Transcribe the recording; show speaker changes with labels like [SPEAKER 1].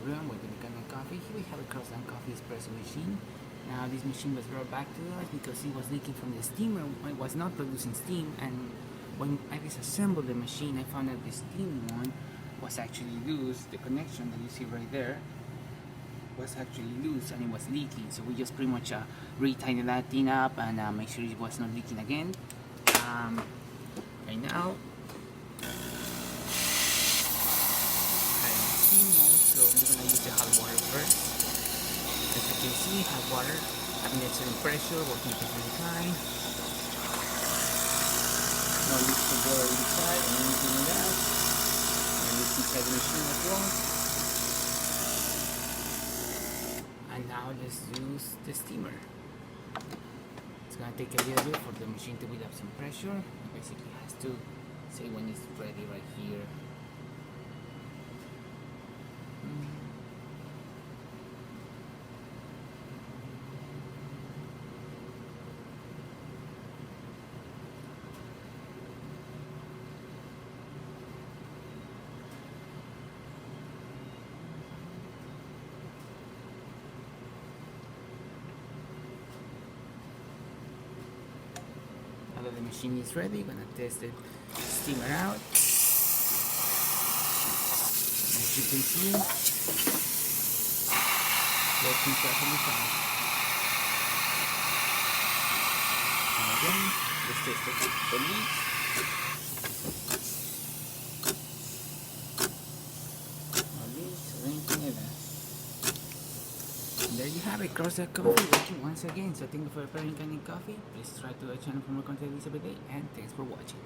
[SPEAKER 1] everyone, welcome to Crossland Coffee. Here we have a crossland coffee espresso machine. Now this machine was brought back to us because it was leaking from the steamer. It was not producing steam, and when I disassembled the machine I found that the steam one was actually loose. The connection that you see right there was actually loose and it was leaking, so we just pretty much retightened that thing up and make sure it was not leaking again. Right now steam mode, so I'm gonna use the hot water first. As you can see, hot water having a certain pressure, working perfectly fine. No leaks of water inside and anything like that. And it's inside the machine as well. And now let's use the steamer. It's gonna take a little bit for the machine to build up some pressure. It basically has to say when it's ready right here. Now that the machine is ready, I'm gonna test the steamer out. As you can see, working perfectly fine. And again, let's test the leaks. No leaks or anything like that. And there you have it, crossland coffee working once again. So thank you for preparing Crossland Coffee. Please subscribe to our channel for more content every day, and thanks for watching.